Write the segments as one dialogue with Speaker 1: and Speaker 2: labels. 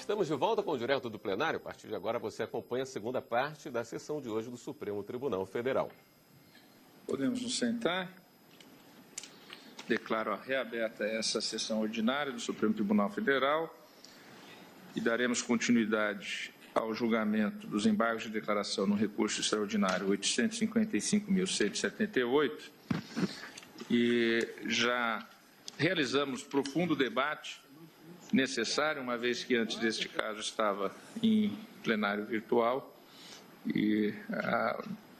Speaker 1: Estamos de volta com o Direto do Plenário. A partir de agora você acompanha a segunda parte da sessão de hoje do Supremo Tribunal Federal.
Speaker 2: Podemos nos sentar. Declaro reaberta essa sessão ordinária do Supremo Tribunal Federal e daremos continuidade ao julgamento dos embargos de declaração no recurso extraordinário 855.178 e já realizamos profundo debate necessário, uma vez que antes deste caso estava em plenário virtual e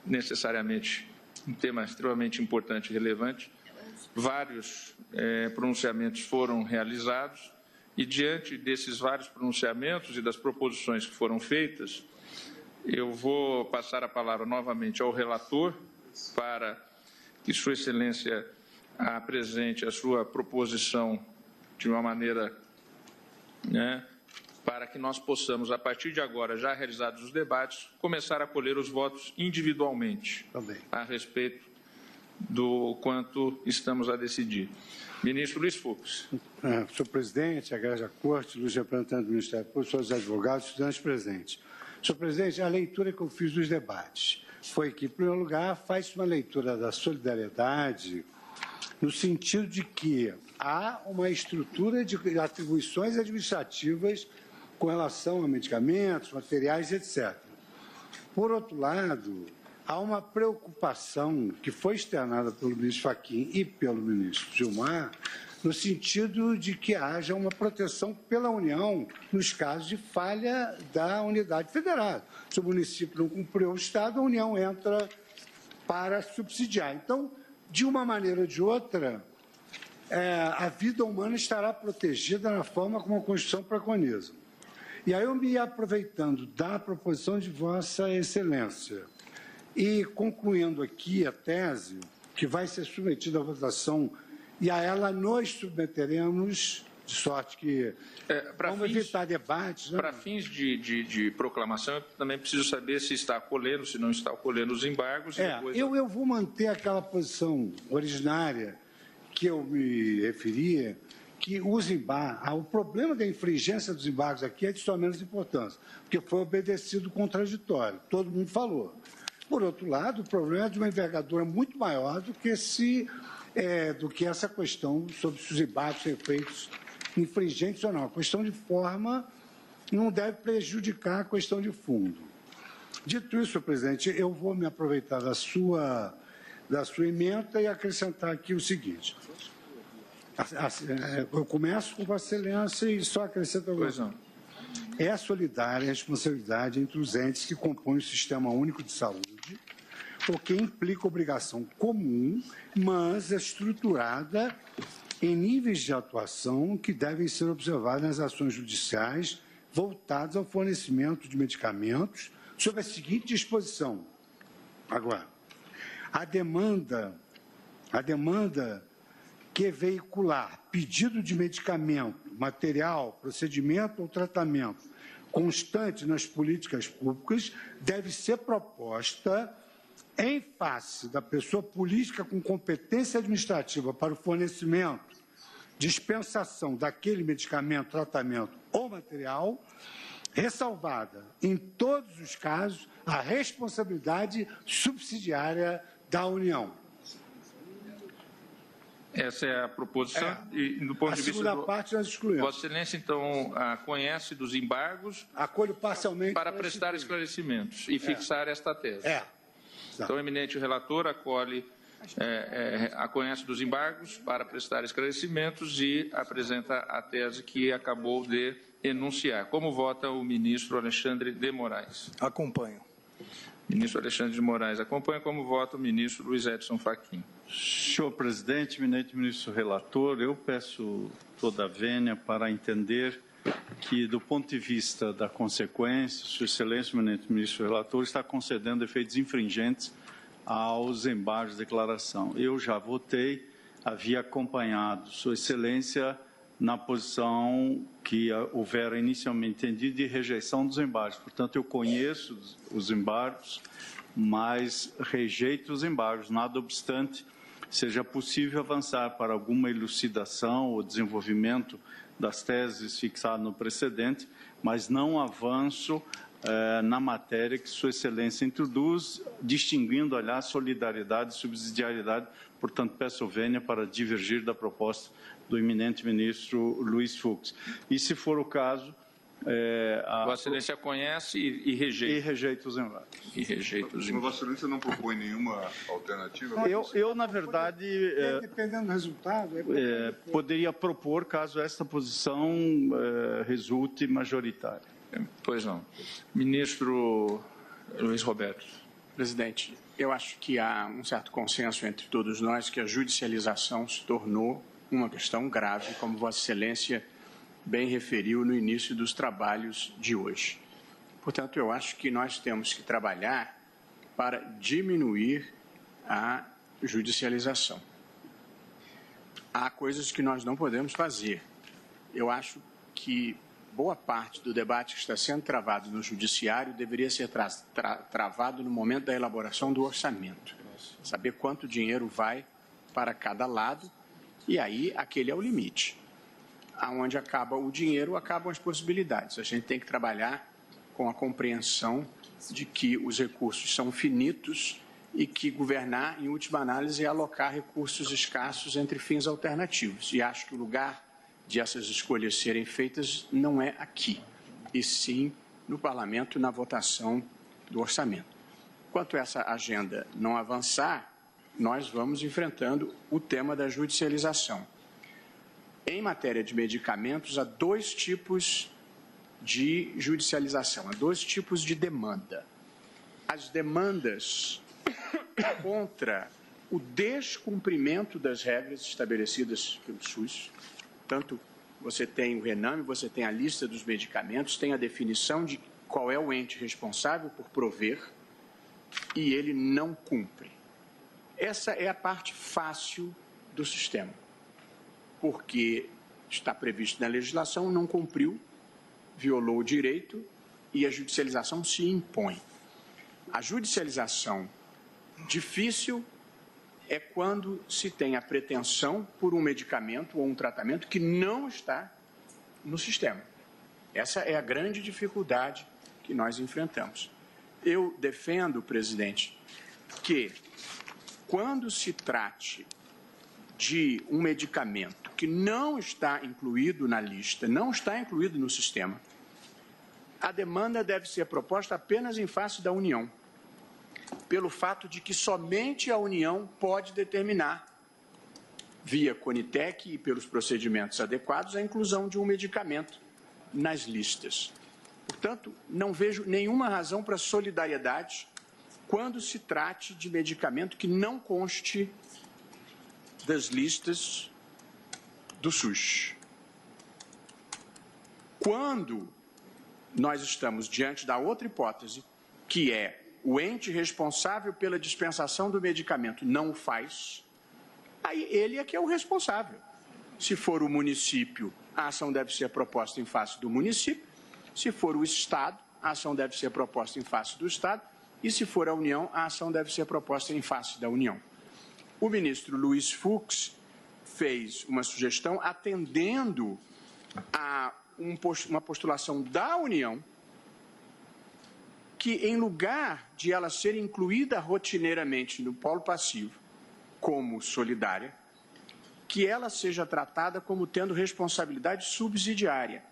Speaker 2: necessariamente um tema extremamente importante e relevante. Vários pronunciamentos foram realizados e, diante desses vários pronunciamentos e das proposições que foram feitas, eu vou passar a palavra novamente ao relator para que Sua Excelência apresente a sua proposição de uma maneira, para que nós possamos, a partir de agora, já realizados os debates, começar a colher os votos individualmente a respeito do quanto estamos a decidir. Ministro Luiz Fux.
Speaker 3: Senhor presidente, agrade a corte, luz representante do Ministério Público, senhores advogados, estudantes presentes. Senhor presidente, a leitura que eu fiz dos debates foi que, em primeiro lugar, faz uma leitura da solidariedade no sentido de que há uma estrutura de atribuições administrativas com relação a medicamentos, materiais, etc. Por outro lado, há uma preocupação que foi externada pelo ministro Fachin e pelo ministro Gilmar, no sentido de que haja uma proteção pela União nos casos de falha da unidade federada. Se o município não cumpriu o Estado, a União entra para subsidiar. Então, de uma maneira ou de outra, a vida humana estará protegida na forma como a Constituição preconiza. E aí eu me aproveitando da proposição de Vossa Excelência e concluindo aqui a tese, que vai ser submetida à votação, e a ela nós submeteremos, de sorte que vamos evitar debates.
Speaker 2: Para fins de proclamação, eu também preciso saber se está acolhendo, se não está acolhendo os embargos.
Speaker 3: Eu vou manter aquela posição originária que eu me referia, que os embargos, o problema da infringência dos embargos aqui é de sua menos importância, porque foi obedecido contraditório, todo mundo falou. Por outro lado, o problema é de uma envergadura muito maior do que essa questão sobre se os embargos serem feitos infringentes ou não. A questão de forma não deve prejudicar a questão de fundo. Dito isso, senhor presidente, eu vou me aproveitar da sua emenda e acrescentar aqui o seguinte. Eu começo com Vossa Excelência e só acrescento alguma coisa. É solidária a responsabilidade entre os entes que compõem o Sistema Único de Saúde, porque implica obrigação comum, mas estruturada em níveis de atuação que devem ser observados nas ações judiciais voltadas ao fornecimento de medicamentos sob a seguinte disposição. Agora, a demanda que veicular pedido de medicamento, material, procedimento ou tratamento constante nas políticas públicas deve ser proposta em face da pessoa política com competência administrativa para o fornecimento, dispensação daquele medicamento, tratamento ou material, ressalvada, em todos os casos, a responsabilidade subsidiária da União.
Speaker 2: Essa é a proposição. E, do ponto de vista
Speaker 3: segunda parte nós excluímos.
Speaker 2: Vossa Excelência, então, conhece dos embargos
Speaker 3: acolho parcialmente
Speaker 2: para prestar esclarecimentos e fixar esta tese. Então, o eminente relator conhece dos embargos para prestar esclarecimentos e apresenta a tese que acabou de enunciar. Como vota o ministro Alexandre de Moraes?
Speaker 4: Acompanho.
Speaker 2: Ministro Alexandre de Moraes acompanha. Como vota o ministro Luiz Edson Fachin?
Speaker 5: Senhor presidente, eminente ministro relator, eu peço toda a vênia para entender que, do ponto de vista da consequência, Sua Excelência, eminente ministro relator, está concedendo efeitos infringentes aos embargos de declaração. Eu já votei, havia acompanhado Sua Excelência na posição que houvera inicialmente entendido de rejeição dos embargos. Portanto, eu conheço os embargos, mas rejeito os embargos. Nada obstante, seja possível avançar para alguma elucidação ou desenvolvimento das teses fixadas no precedente, mas não avanço na matéria que Sua Excelência introduz, distinguindo, aliás, solidariedade e subsidiariedade. Portanto, peço vênia para divergir da proposta do eminente ministro Luiz Fux. E, se for o caso...
Speaker 2: Vossa Excelência conhece e rejeita.
Speaker 5: E rejeita os embargos.
Speaker 2: E rejeita os
Speaker 4: Mas Vossa Excelência não propõe nenhuma alternativa?
Speaker 5: Eu na verdade,
Speaker 3: Dependendo do resultado...
Speaker 5: poderia propor caso esta posição resulte majoritária.
Speaker 2: Pois não. Ministro Luiz Roberto.
Speaker 6: Presidente, eu acho que há um certo consenso entre todos nós que a judicialização se tornou uma questão grave, como Vossa Excelência bem referiu no início dos trabalhos de hoje. Portanto, eu acho que nós temos que trabalhar para diminuir a judicialização. Há coisas que nós não podemos fazer. Eu acho que boa parte do debate que está sendo travado no judiciário deveria ser travado no momento da elaboração do orçamento. Saber quanto dinheiro vai para cada lado, e aí aquele é o limite. Aonde acaba o dinheiro, acabam as possibilidades. A gente tem que trabalhar com a compreensão de que os recursos são finitos e que governar, em última análise, é alocar recursos escassos entre fins alternativos. E acho que o lugar de essas escolhas serem feitas não é aqui, e sim no Parlamento, na votação do orçamento. Enquanto essa agenda não avançar, nós vamos enfrentando o tema da judicialização. Em matéria de medicamentos, há dois tipos de judicialização, há dois tipos de demanda. As demandas contra o descumprimento das regras estabelecidas pelo SUS, tanto você tem o RENAME, você tem a lista dos medicamentos, tem a definição de qual é o ente responsável por prover e ele não cumpre. Essa é a parte fácil do sistema, porque está previsto na legislação, não cumpriu, violou o direito e a judicialização se impõe. A judicialização difícil é quando se tem a pretensão por um medicamento ou um tratamento que não está no sistema. Essa é a grande dificuldade que nós enfrentamos. Eu defendo, presidente, que quando se trate de um medicamento que não está incluído na lista, não está incluído no sistema, a demanda deve ser proposta apenas em face da União, pelo fato de que somente a União pode determinar, via Conitec e pelos procedimentos adequados, a inclusão de um medicamento nas listas. Portanto, não vejo nenhuma razão para solidariedade quando se trate de medicamento que não conste das listas do SUS. Quando nós estamos diante da outra hipótese, que é o ente responsável pela dispensação do medicamento não o faz, aí ele é que é o responsável. Se for o município, a ação deve ser proposta em face do município. Se for o Estado, a ação deve ser proposta em face do Estado. E se for a União, a ação deve ser proposta em face da União. O ministro Luiz Fux fez uma sugestão atendendo a uma postulação da União, que, em lugar de ela ser incluída rotineiramente no polo passivo como solidária, que ela seja tratada como tendo responsabilidade subsidiária.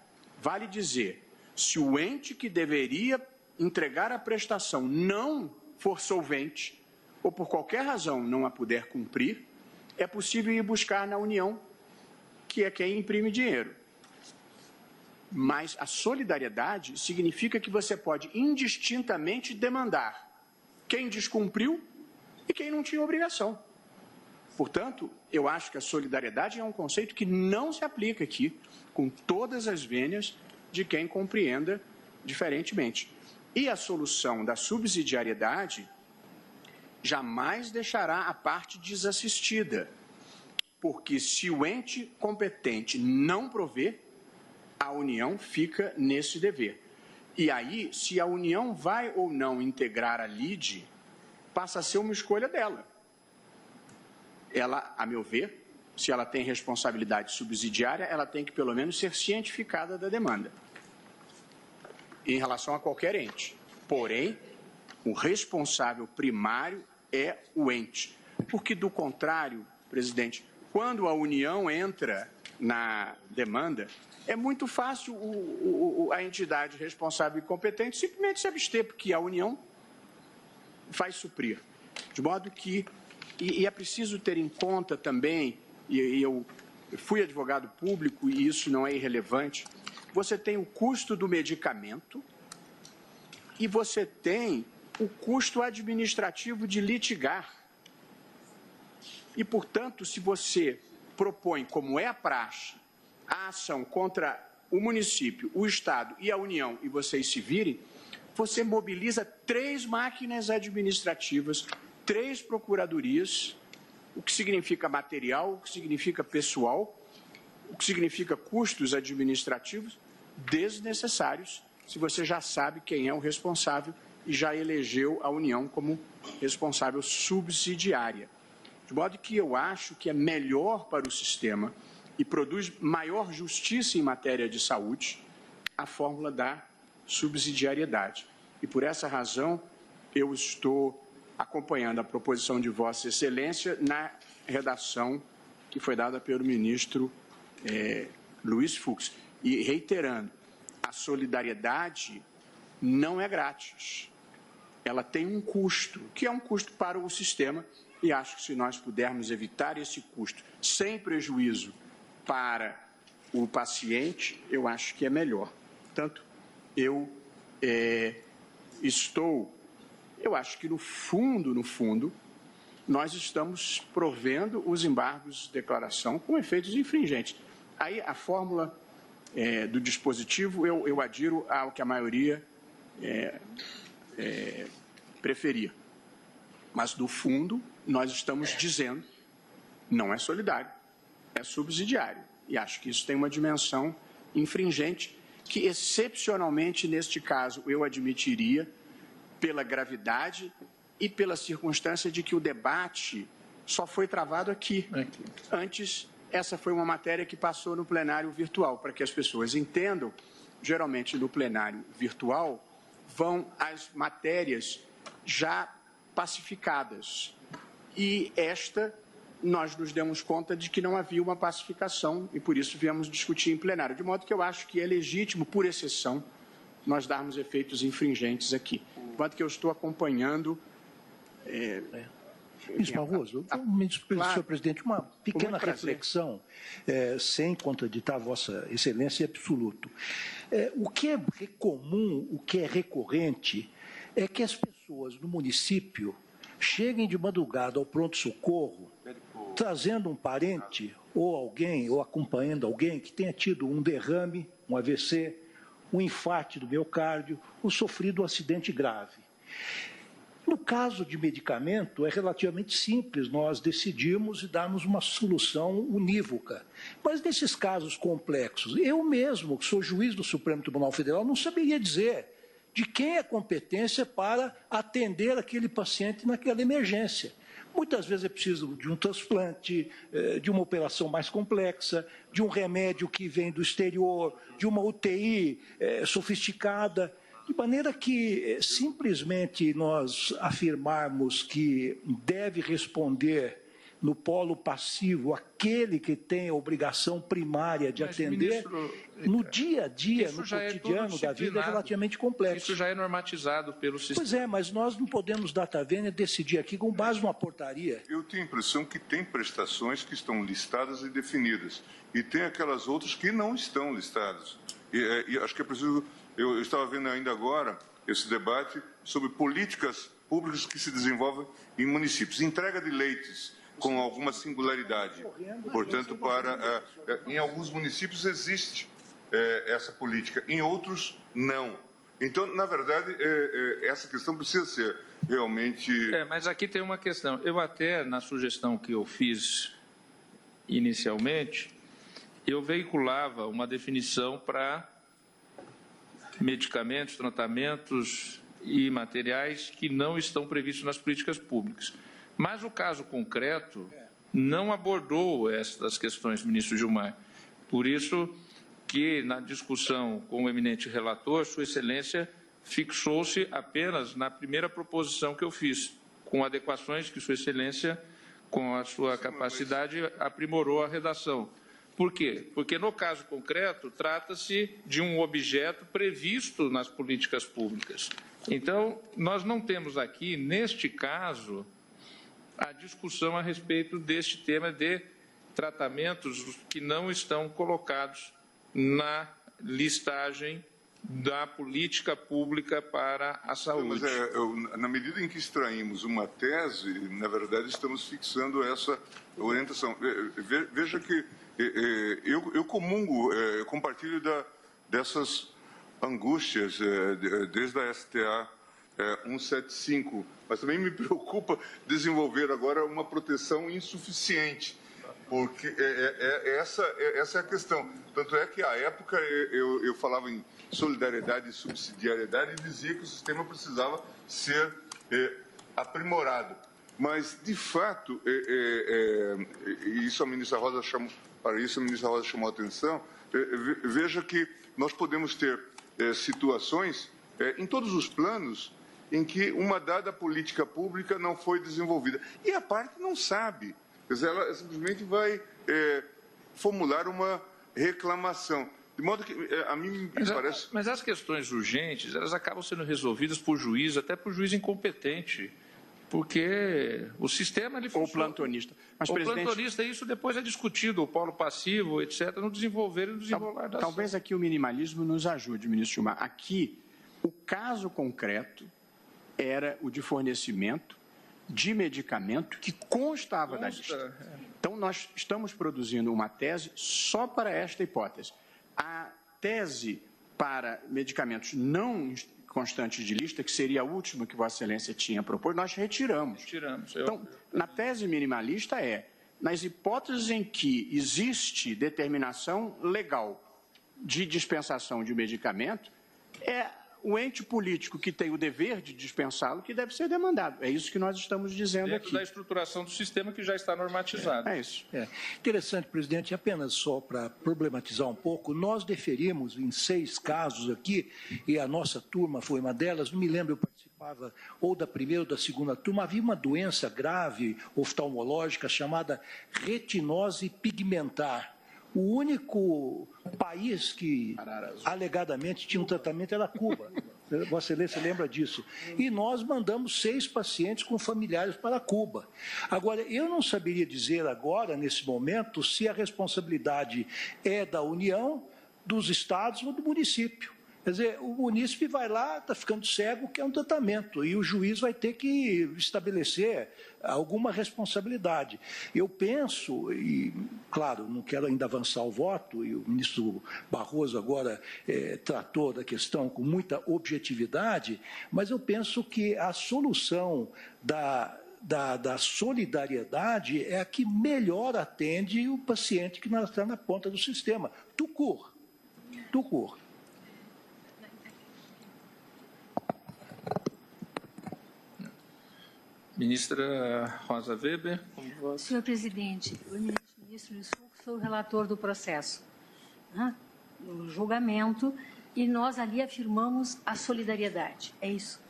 Speaker 6: Vale dizer, se o ente que deveria entregar a prestação não for solvente, ou por qualquer razão não a puder cumprir, é possível ir buscar na União, que é quem imprime dinheiro. Mas a solidariedade significa que você pode indistintamente demandar quem descumpriu e quem não tinha obrigação. Portanto, eu acho que a solidariedade é um conceito que não se aplica aqui, com todas as vênias de quem compreenda diferentemente. E a solução da subsidiariedade jamais deixará a parte desassistida, porque se o ente competente não prover, a União fica nesse dever. E aí, se a União vai ou não integrar a LIDE, passa a ser uma escolha dela. ela, a meu ver, se ela tem responsabilidade subsidiária, ela tem que, pelo menos, ser cientificada da demanda em relação a qualquer ente. Porém, o responsável primário é o ente. Porque, do contrário, presidente, quando a União entra na demanda, é muito fácil a entidade responsável e competente simplesmente se abster, porque a União vai suprir. De modo que, e é preciso ter em conta também, e eu fui advogado público e isso não é irrelevante, você tem o custo do medicamento e você tem o custo administrativo de litigar. E, portanto, se você propõe, como é a praxe, a ação contra o município, o Estado e a União, e vocês se virem, você mobiliza 3 máquinas administrativas, 3 procuradorias, o que significa material, o que significa pessoal, o que significa custos administrativos desnecessários, se você já sabe quem é o responsável e já elegeu a União como responsável subsidiária. De modo que eu acho que é melhor para o sistema e produz maior justiça em matéria de saúde a fórmula da subsidiariedade. E por essa razão eu estou acompanhando a proposição de Vossa Excelência na redação que foi dada pelo ministro Luiz Fux. E reiterando, a solidariedade não é grátis. Ela tem um custo, que é um custo para o sistema, e acho que se nós pudermos evitar esse custo sem prejuízo para o paciente, eu acho que é melhor. Portanto, eu acho que no fundo, nós estamos provendo os embargos de declaração com efeitos infringentes. Aí a fórmula do dispositivo eu adiro ao que a maioria preferia. Mas, do fundo, nós estamos dizendo, não é solidário, é subsidiário. E acho que isso tem uma dimensão infringente que, excepcionalmente, neste caso, eu admitiria pela gravidade e pela circunstância de que o debate só foi travado aqui. Antes, essa foi uma matéria que passou no plenário virtual, para que as pessoas entendam. Geralmente, no plenário virtual, vão as matérias já pacificadas. E nós nos demos conta de que não havia uma pacificação e, por isso, viemos discutir em plenário. De modo que eu acho que é legítimo, por exceção, nós darmos efeitos infringentes aqui. De modo que eu estou acompanhando...
Speaker 7: Ministro Barroso, senhor presidente, uma pequena reflexão, sem contraditar Vossa Excelência em absoluto. O que é comum, o que é recorrente, é que as pessoas no município cheguem de madrugada ao pronto-socorro, trazendo um parente ou alguém, ou acompanhando alguém que tenha tido um derrame, um AVC, um infarto do miocárdio, ou sofrido um acidente grave. No caso de medicamento, é relativamente simples nós decidirmos e darmos uma solução unívoca. Mas nesses casos complexos, eu mesmo, que sou juiz do Supremo Tribunal Federal, não saberia dizer de quem é a competência para atender aquele paciente naquela emergência. Muitas vezes é preciso de um transplante, de uma operação mais complexa, de um remédio que vem do exterior, de uma UTI sofisticada. De maneira que simplesmente nós afirmarmos que deve responder no polo passivo aquele que tem a obrigação primária de atender, no dia a dia, no cotidiano da vida, é relativamente complexo.
Speaker 2: Isso já é normatizado pelo sistema.
Speaker 7: Pois é, mas nós não podemos, data vênia, decidir aqui com base numa portaria.
Speaker 4: Eu tenho a impressão que tem prestações que estão listadas e definidas, e tem aquelas outras que não estão listadas. E acho que é preciso... Eu estava vendo ainda agora esse debate sobre políticas públicas que se desenvolvem em municípios. Entrega de leites com alguma singularidade. Portanto, em alguns municípios existe essa política, em outros não. Então, na verdade, essa questão precisa ser realmente...
Speaker 2: Mas aqui tem uma questão. Eu até, na sugestão que eu fiz inicialmente, eu veiculava uma definição para medicamentos, tratamentos e materiais que não estão previstos nas políticas públicas. Mas o caso concreto não abordou essas questões, ministro Gilmar. Por isso que, na discussão com o eminente relator, Sua Excelência fixou-se apenas na primeira proposição que eu fiz, com adequações que Sua Excelência, com a sua capacidade, aprimorou a redação. Por quê? Porque, no caso concreto, trata-se de um objeto previsto nas políticas públicas. Então, nós não temos aqui, neste caso, a discussão a respeito deste tema de tratamentos que não estão colocados na listagem da política pública para a saúde.
Speaker 4: Mas na medida em que extraímos uma tese, na verdade estamos fixando essa orientação. Veja que eu comungo, eu compartilho dessas angústias desde a STA 175, mas também me preocupa desenvolver agora uma proteção insuficiente, porque essa é a questão. Tanto é que, à época, eu falava em solidariedade e subsidiariedade e dizia que o sistema precisava ser aprimorado. Mas, de fato, isso a ministra Rosa chamou a atenção. Veja que nós podemos ter situações em todos os planos em que uma dada política pública não foi desenvolvida. E a parte não sabe. Quer dizer, ela simplesmente vai formular uma reclamação. De modo que a mim me parece...
Speaker 2: Mas as questões urgentes, elas acabam sendo resolvidas por juiz, até por juiz incompetente, porque o sistema... Ele
Speaker 6: ou plantonista. Mas,
Speaker 2: ou
Speaker 6: presidente...
Speaker 2: plantonista, isso depois é discutido, o polo passivo, etc., no desenvolver e no desenrolar da
Speaker 6: Talvez aqui o minimalismo nos ajude, ministro Gilmar. Aqui, o caso concreto era o de fornecimento de medicamento que constava da lista. Então, nós estamos produzindo uma tese só para esta hipótese. A tese para medicamentos não constantes de lista, que seria a última que Vossa Excelência tinha proposto, nós retiramos. Então, na tese minimalista nas hipóteses em que existe determinação legal de dispensação de medicamento, o ente político que tem o dever de dispensá-lo que deve ser demandado. É isso que nós estamos dizendo
Speaker 2: dentro
Speaker 6: aqui.
Speaker 2: Da estruturação do sistema que já está normatizado.
Speaker 6: É isso.
Speaker 7: Interessante, presidente, apenas só para problematizar um pouco, nós deferimos em 6 casos aqui, e a nossa turma foi uma delas, não me lembro, eu participava ou da primeira ou da segunda turma, havia uma doença grave oftalmológica chamada retinose pigmentar. O único país que alegadamente tinha um tratamento era Cuba. Vossa Excelência lembra disso. E nós mandamos 6 pacientes com familiares para Cuba. Agora, eu não saberia dizer agora, nesse momento, se a responsabilidade é da União, dos estados ou do município. Quer dizer, o munícipe vai lá, está ficando cego, quer um tratamento, e o juiz vai ter que estabelecer alguma responsabilidade. Eu penso, e claro, não quero ainda avançar o voto, e o ministro Barroso agora tratou da questão com muita objetividade, mas eu penso que a solução da solidariedade é a que melhor atende o paciente que está na ponta do sistema. Tucur.
Speaker 2: Ministra Rosa Weber, como voto?
Speaker 8: Senhor presidente, o eminente ministro Luiz Fux foi o relator do processo, no julgamento, e nós ali afirmamos a solidariedade. É isso.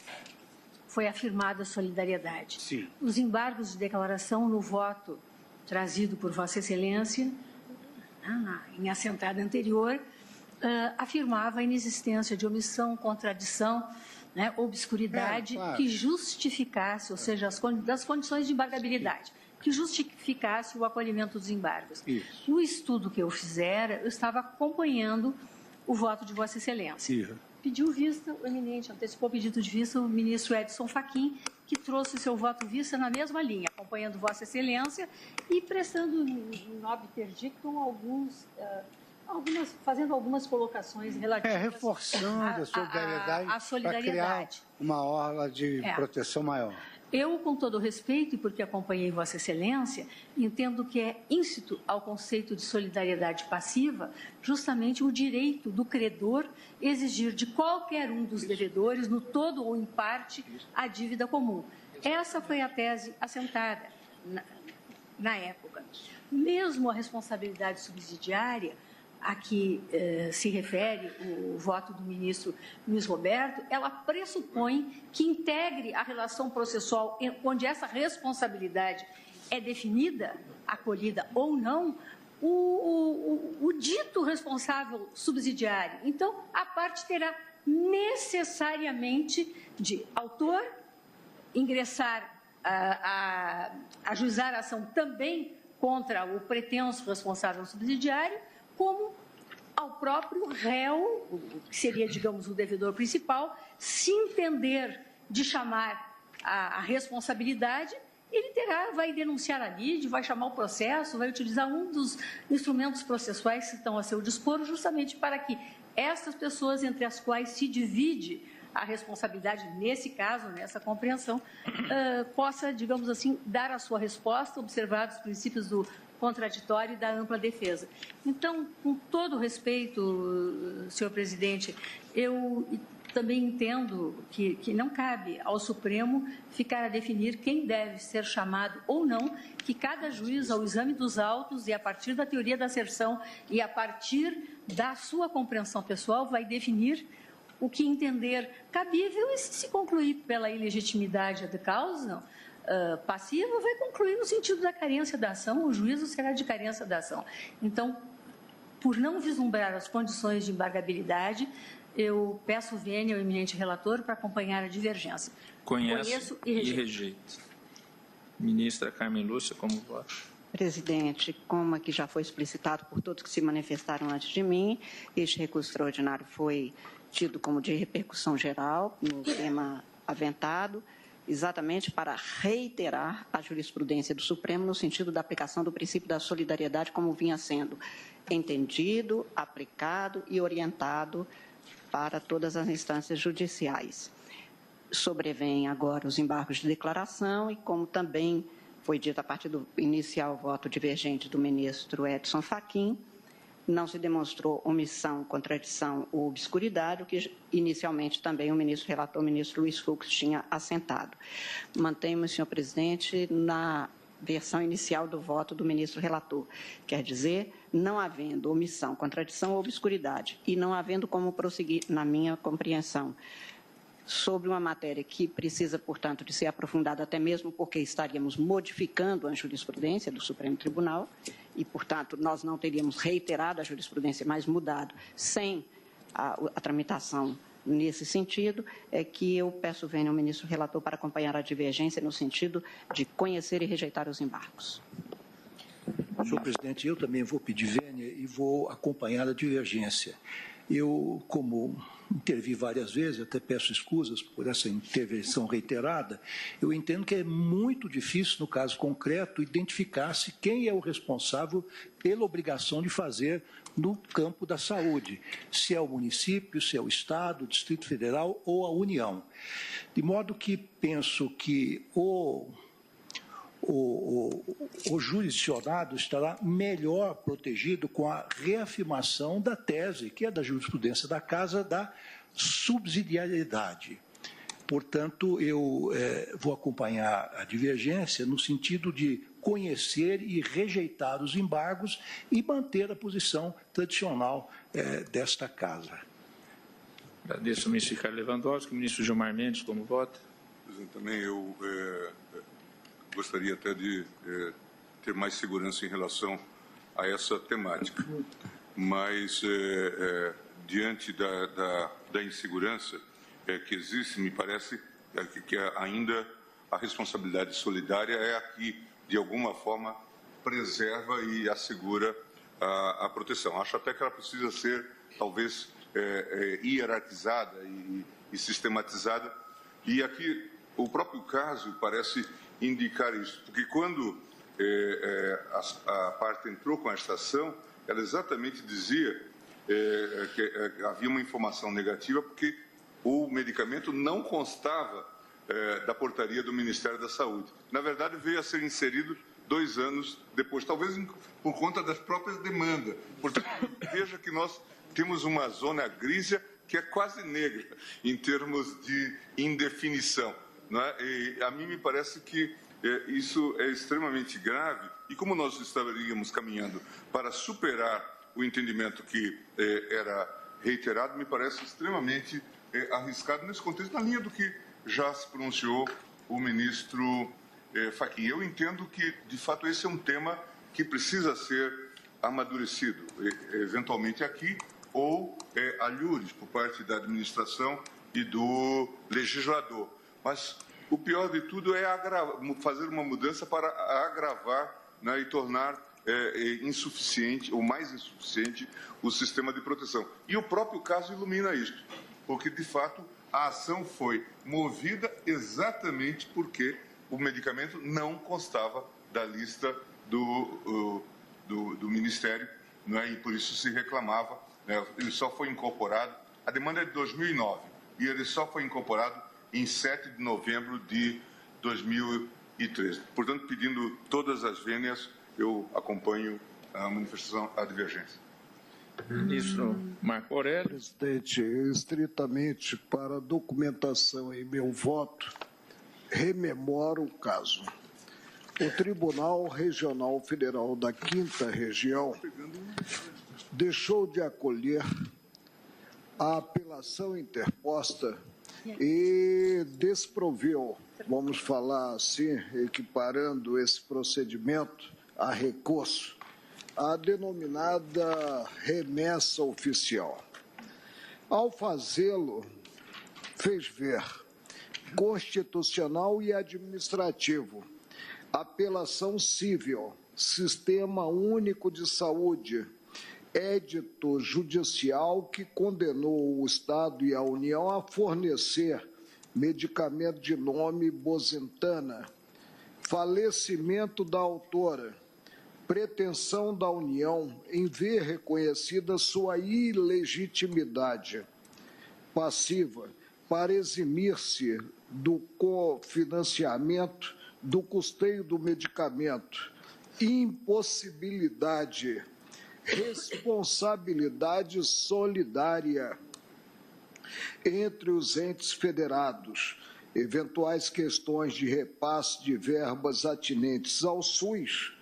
Speaker 8: Foi afirmada a solidariedade.
Speaker 7: Sim.
Speaker 8: Os embargos de declaração no voto trazido por Vossa Excelência, em assentada anterior, afirmava a inexistência de omissão, contradição, obscuridade que justificasse, ou seja, das condições de embargabilidade, que justificasse o acolhimento dos embargos.
Speaker 7: Isso.
Speaker 8: No estudo que eu fizera, eu estava acompanhando o voto de Vossa Excelência.
Speaker 7: Isso.
Speaker 8: Pediu vista, o eminente antecipou o pedido de vista o ministro Edson Fachin, que trouxe o seu voto vista na mesma linha, acompanhando Vossa Excelência e prestando in obter dictum fazendo algumas colocações relativas
Speaker 3: reforçando a solidariedade, para criar uma orla de proteção maior.
Speaker 8: Eu, com todo o respeito, e porque acompanhei Vossa Excelência, entendo que é íncito ao conceito de solidariedade passiva justamente o direito do credor exigir de qualquer um dos devedores, no todo ou em parte, a dívida comum. Essa foi a tese assentada na época. Mesmo a responsabilidade subsidiária, a que se refere o voto do ministro Luiz Roberto, ela pressupõe que integre a relação processual onde essa responsabilidade é definida, acolhida ou não, o dito responsável subsidiário. Então, a parte terá necessariamente de autor ingressar a ajuizar a ação também contra o pretenso responsável subsidiário, como ao próprio réu, que seria, digamos, o devedor principal, se entender de chamar a responsabilidade, ele vai denunciar a lide, vai chamar o processo, vai utilizar um dos instrumentos processuais que estão a seu dispor, justamente para que essas pessoas entre as quais se divide a responsabilidade, nesse caso, nessa compreensão, possa, digamos assim, dar a sua resposta, observados os princípios do contraditório e da ampla defesa. Então, com todo respeito, senhor presidente, eu também entendo que não cabe ao Supremo ficar a definir quem deve ser chamado ou não, que cada juiz, ao exame dos autos e a partir da teoria da asserção e a partir da sua compreensão pessoal, vai definir o que entender cabível e, se concluir pela ilegitimidade da causa passiva, vai concluir no sentido da carência da ação, o juízo será de carência da ação. Então, por não vislumbrar as condições de embargabilidade, eu peço vênia ao eminente relator para acompanhar a divergência.
Speaker 2: Conheço e rejeito. Ministra Carmen Lúcia, como vota?
Speaker 9: Presidente, como aqui já foi explicitado por todos que se manifestaram antes de mim, este recurso extraordinário foi tido como de repercussão geral no tema aventado, exatamente para reiterar a jurisprudência do Supremo no sentido da aplicação do princípio da solidariedade como vinha sendo entendido, aplicado e orientado para todas as instâncias judiciais. Sobrevêm agora os embargos de declaração e, como também foi dito a partir do inicial voto divergente do ministro Edson Fachin, não se demonstrou omissão, contradição ou obscuridade, o que inicialmente também o ministro relator, o ministro Luiz Fux, tinha assentado. Mantenho-me, senhor presidente, na versão inicial do voto do ministro relator. Quer dizer, não havendo omissão, contradição ou obscuridade e não havendo como prosseguir, na minha compreensão, sobre uma matéria que precisa, portanto, de ser aprofundada até mesmo porque estaríamos modificando a jurisprudência do Supremo Tribunal e, portanto, nós não teríamos reiterado a jurisprudência, mas mudado sem a tramitação nesse sentido, é que eu peço vênia ao ministro relator para acompanhar a divergência no sentido de conhecer e rejeitar os embargos.
Speaker 7: Senhor presidente, eu também vou pedir vênia e vou acompanhar a divergência. Eu, como intervi várias vezes, até peço escusas por essa intervenção reiterada, eu entendo que é muito difícil, no caso concreto, identificar-se quem é o responsável pela obrigação de fazer no campo da saúde, se é o município, se é o Estado, o Distrito Federal ou a União. De modo que penso que o jurisdicionado estará melhor protegido com a reafirmação da tese, que é da jurisprudência da Casa, da subsidiariedade. Portanto, eu vou acompanhar a divergência no sentido de conhecer e rejeitar os embargos e manter a posição tradicional desta Casa.
Speaker 2: Agradeço ao ministro Ricardo Lewandowski. O ministro Gilmar Mendes, como vota?
Speaker 4: Também eu gostaria até de ter mais segurança em relação a essa temática. Mas, diante da insegurança que existe, me parece que ainda a responsabilidade solidária é a que, de alguma forma, preserva e assegura a proteção. Acho até que ela precisa ser, talvez, hierarquizada e sistematizada. E aqui, o próprio caso parece indicar isso, porque quando a parte entrou com esta ação, ela exatamente dizia que havia uma informação negativa porque o medicamento não constava da portaria do Ministério da Saúde. Na verdade, veio a ser inserido 2 anos depois, talvez por conta das próprias demandas. Portanto, veja que nós temos uma zona grísia que é quase negra em termos de indefinição. Não é? E a mim me parece que isso é extremamente grave e como nós estaríamos caminhando para superar o entendimento que era reiterado, me parece extremamente arriscado nesse contexto, na linha do que já se pronunciou o ministro Fachin. Eu entendo que, de fato, esse é um tema que precisa ser amadurecido, eventualmente aqui, ou alhures por parte da administração e do legislador. Mas o pior de tudo é fazer uma mudança para agravar, né, e tornar insuficiente, ou mais insuficiente, o sistema de proteção. E o próprio caso ilumina isto, porque, de fato, a ação foi movida exatamente porque o medicamento não constava da lista do Ministério, né, e por isso se reclamava, né, ele só foi incorporado, a demanda é de 2009, e ele só foi incorporado em 7 de novembro de 2013. Portanto, pedindo todas as vênias, eu acompanho a manifestação, a divergência.
Speaker 2: Ministro Marco Aurélio.
Speaker 10: Presidente, estritamente para documentação em meu voto, rememoro o caso. O Tribunal Regional Federal da 5ª Região deixou de acolher a apelação interposta e desproveu, vamos falar assim, equiparando esse procedimento a recurso, a denominada remessa oficial. Ao fazê-lo, fez ver constitucional e administrativo, apelação civil, Sistema Único de Saúde, édito judicial que condenou o Estado e a União a fornecer medicamento de nome Bozentana, falecimento da autora, pretensão da União em ver reconhecida sua ilegitimidade passiva para eximir-se do cofinanciamento do custeio do medicamento, impossibilidade, responsabilidade solidária entre os entes federados, eventuais questões de repasse de verbas atinentes ao SUS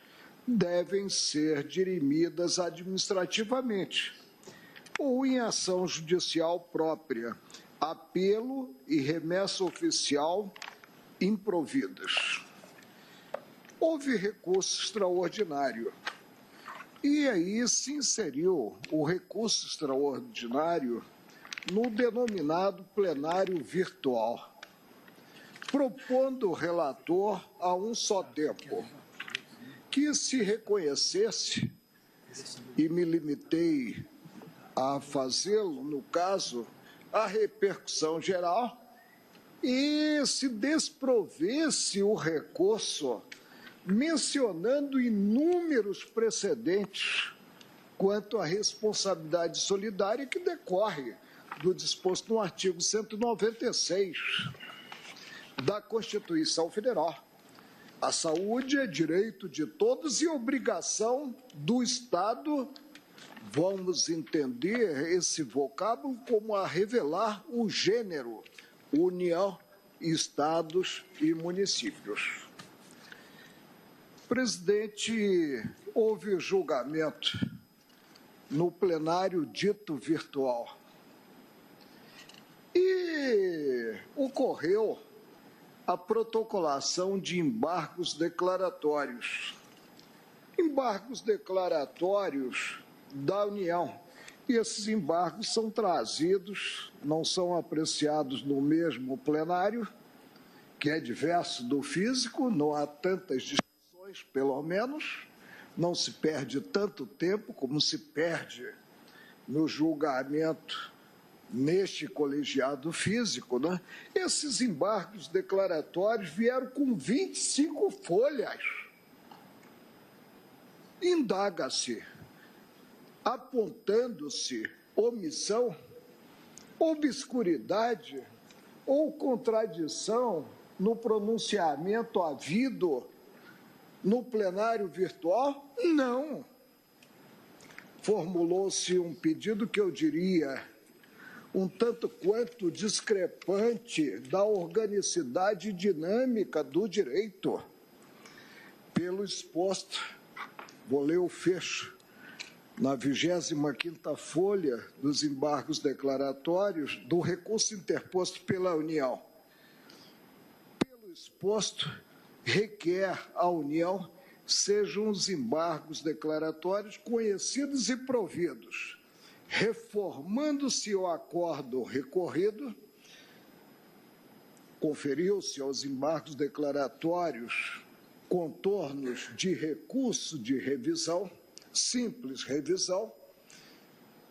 Speaker 10: devem ser dirimidas administrativamente ou em ação judicial própria, apelo e remessa oficial improvidas. Houve recurso extraordinário e aí se inseriu o recurso extraordinário no denominado plenário virtual, propondo o relator a um só tempo que se reconhecesse, e me limitei a fazê-lo, no caso, a repercussão geral, e se desprovesse o recurso, mencionando inúmeros precedentes quanto à responsabilidade solidária que decorre do disposto no artigo 196 da Constituição Federal. A saúde é direito de todos e obrigação do Estado. Vamos entender esse vocábulo como a revelar o gênero União, Estados e municípios. Presidente, houve julgamento no plenário dito virtual e ocorreu a protocolação de embargos declaratórios. Embargos declaratórios da União. E esses embargos são trazidos, não são apreciados no mesmo plenário, que é diverso do físico, não há tantas discussões, pelo menos, não se perde tanto tempo como se perde no julgamento neste colegiado físico, né? Esses embargos declaratórios vieram com 25 folhas. Indaga-se, apontando-se omissão, obscuridade ou contradição no pronunciamento havido no plenário virtual? Não. Formulou-se um pedido que eu diria um tanto quanto discrepante da organicidade dinâmica do direito. Pelo exposto, vou ler o fecho, na 25ª folha dos embargos declaratórios do recurso interposto pela União. Pelo exposto, requer à União sejam os embargos declaratórios conhecidos e providos, reformando-se o acordo recorrido, conferiu-se aos embargos declaratórios contornos de recurso de revisão, simples revisão,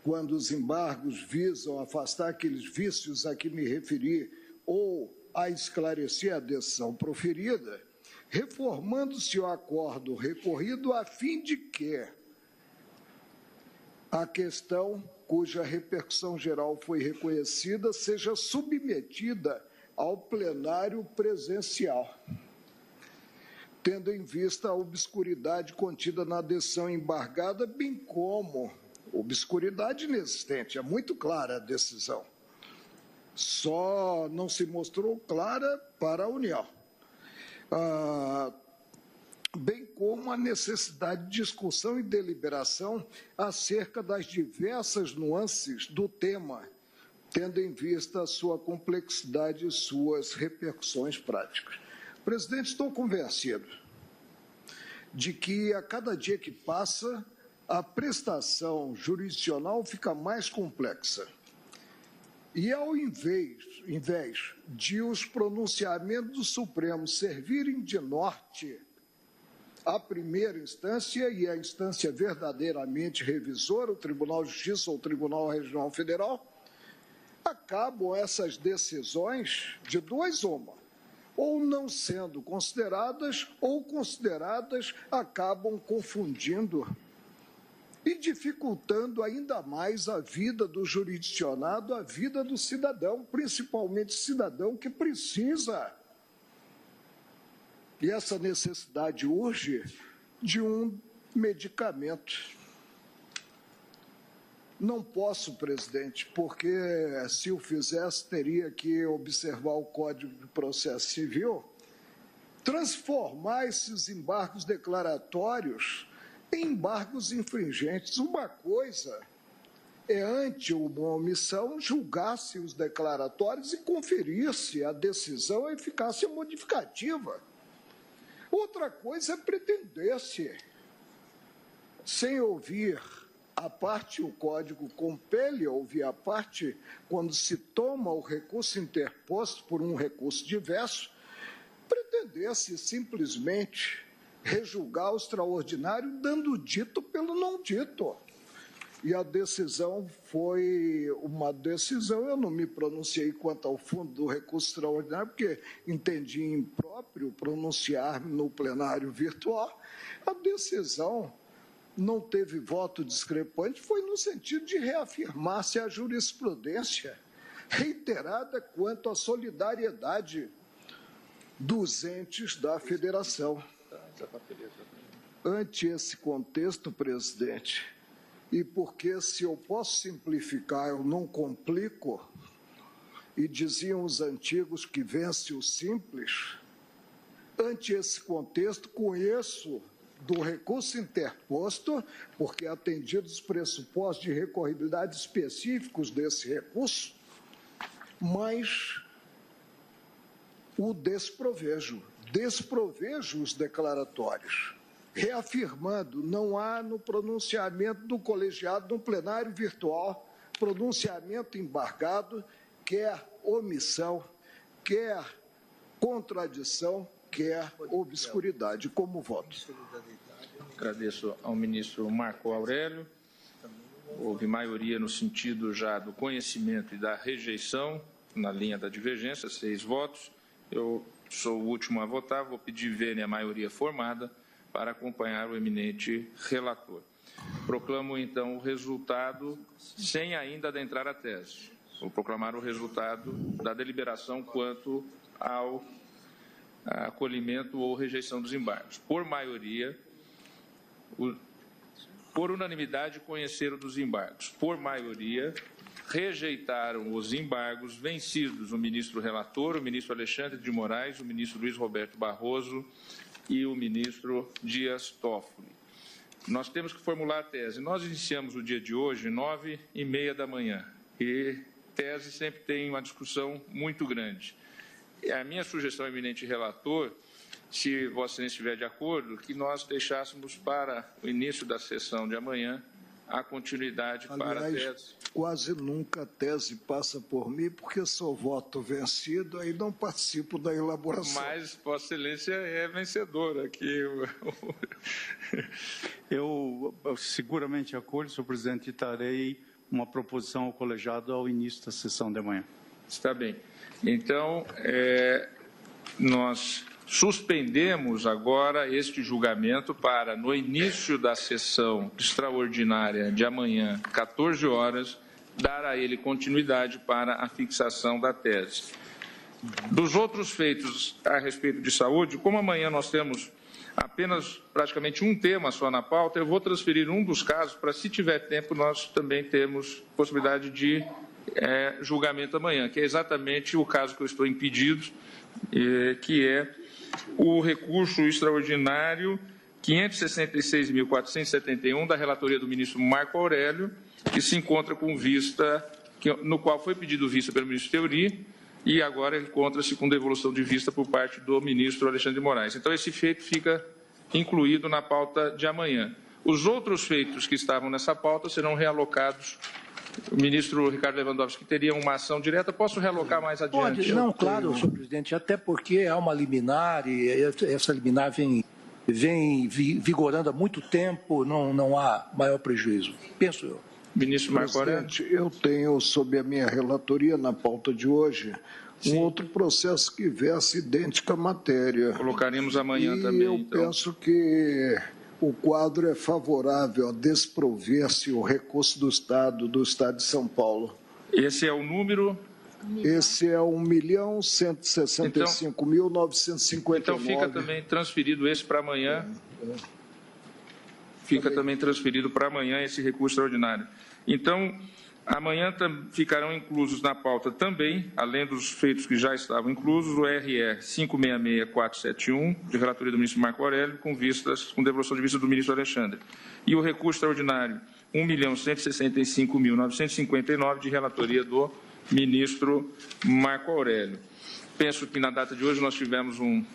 Speaker 10: quando os embargos visam afastar aqueles vícios a que me referi ou a esclarecer a decisão proferida, reformando-se o acordo recorrido a fim de que a questão cuja repercussão geral foi reconhecida seja submetida ao plenário presencial, tendo em vista a obscuridade contida na decisão embargada, bem como obscuridade inexistente. É muito clara a decisão, só não se mostrou clara para a União. Bem como a necessidade de discussão e deliberação acerca das diversas nuances do tema, tendo em vista a sua complexidade e suas repercussões práticas. Presidente, estou convencido de que, a cada dia que passa, a prestação jurisdicional fica mais complexa. E, ao invés de os pronunciamentos do Supremo servirem de norte à primeira instância e à instância verdadeiramente revisora, o Tribunal de Justiça ou o Tribunal Regional Federal, acabam essas decisões de duas uma, ou não sendo consideradas, ou consideradas acabam confundindo e dificultando ainda mais a vida do jurisdicionado, a vida do cidadão, principalmente cidadão que precisa. E essa necessidade urge de um medicamento. Não posso, presidente, porque se o fizesse, teria que observar o Código de Processo Civil, transformar esses embargos declaratórios em embargos infringentes. Uma coisa é, ante uma omissão, julgar-se os declaratórios e conferir-se à decisão a eficácia modificativa. Outra coisa é pretender-se, sem ouvir a parte, o Código compele a ouvir a parte quando se toma o recurso interposto por um recurso diverso, pretender-se simplesmente rejulgar o extraordinário dando dito pelo não dito. E a decisão foi uma decisão, eu não me pronunciei quanto ao fundo do recurso extraordinário, porque entendi impróprio pronunciar-me no plenário virtual. A decisão não teve voto discrepante, foi no sentido de reafirmar-se a jurisprudência reiterada quanto à solidariedade dos entes da federação. Ante esse contexto, presidente, e porque, se eu posso simplificar, eu não complico, e diziam os antigos que vence o simples, ante esse contexto, conheço do recurso interposto, porque atendidos os pressupostos de recorribilidade específicos desse recurso, mas o desprovejo os declaratórios, reafirmando, não há no pronunciamento do colegiado no plenário virtual, pronunciamento embargado, quer omissão, quer contradição, quer obscuridade. Como voto?
Speaker 2: Agradeço ao ministro Marco Aurélio. Houve maioria no sentido já do conhecimento e da rejeição, na linha da divergência, 6 votos. Eu sou o último a votar, vou pedir vênia à maioria formada para acompanhar o eminente relator. Proclamo, então, o resultado, sem ainda adentrar a tese. Vou proclamar o resultado da deliberação quanto ao acolhimento ou rejeição dos embargos. Por maioria, por unanimidade, conheceram dos embargos. Por maioria, rejeitaram os embargos vencidos o ministro relator, o ministro Alexandre de Moraes, o ministro Luiz Roberto Barroso e o ministro Dias Toffoli. nós temos que formular a tese. Nós iniciamos o dia de hoje, 9h30 da manhã, e tese sempre tem uma discussão muito grande. A minha sugestão, eminente relator, se Vossa Excelência estiver de acordo, que nós deixássemos para o início da sessão de amanhã a continuidade para a tese.
Speaker 10: Quase nunca a tese passa por mim, porque sou voto vencido, aí não participo da elaboração.
Speaker 2: Mas Vossa Excelência é vencedora aqui.
Speaker 5: Eu seguramente acolho, senhor presidente, e trarei uma proposição ao colegiado ao início da sessão de amanhã.
Speaker 2: Está bem. Então, nós suspendemos agora este julgamento para, no início da sessão extraordinária de amanhã, 14 horas, dar a ele continuidade para a fixação da tese. Dos outros feitos a respeito de saúde, como amanhã nós temos apenas praticamente um tema só na pauta, eu vou transferir um dos casos para, se tiver tempo, nós também temos possibilidade de julgamento amanhã, que é exatamente o caso que eu estou impedido, que é o recurso extraordinário 566.471 da relatoria do ministro Marco Aurélio, que se encontra com vista, no qual foi pedido vista pelo ministro Teori, e agora encontra-se com devolução de vista por parte do ministro Alexandre de Moraes. Então, esse feito fica incluído na pauta de amanhã. Os outros feitos que estavam nessa pauta serão realocados. O ministro Ricardo Lewandowski teria uma ação direta. Posso realocar mais adiante?
Speaker 7: Pode, não, claro, senhor presidente, até porque há uma liminar e essa liminar vem vigorando há muito tempo, não há maior prejuízo. Penso eu.
Speaker 2: Ministro Marco Aurélio.
Speaker 10: Presidente, eu tenho, sob a minha relatoria na pauta de hoje, um outro processo que versa idêntica matéria.
Speaker 2: Colocaremos amanhã também.
Speaker 10: Eu penso que o quadro é favorável a desprover-se o recurso do Estado de São Paulo.
Speaker 2: Esse é o número?
Speaker 10: Esse é 1.165.959.
Speaker 2: Então fica também transferido esse para amanhã. Fica também transferido para amanhã esse recurso extraordinário. Então, amanhã ficarão inclusos na pauta também, além dos feitos que já estavam inclusos, o RE 566471, de relatoria do ministro Marco Aurélio, com devolução de vista do ministro Alexandre. E o recurso extraordinário 1.165.959, de relatoria do ministro Marco Aurélio. Penso que na data de hoje nós tivemos um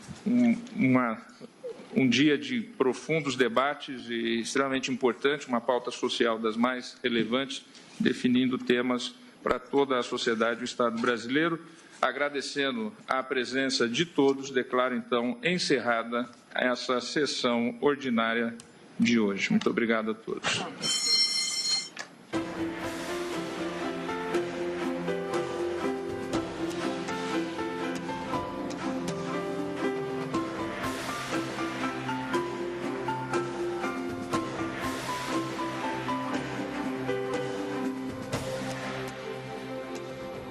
Speaker 2: dia de profundos debates e extremamente importante, uma pauta social das mais relevantes, definindo temas para toda a sociedade do Estado brasileiro. Agradecendo a presença de todos, declaro então encerrada essa sessão ordinária de hoje. Muito obrigado a todos.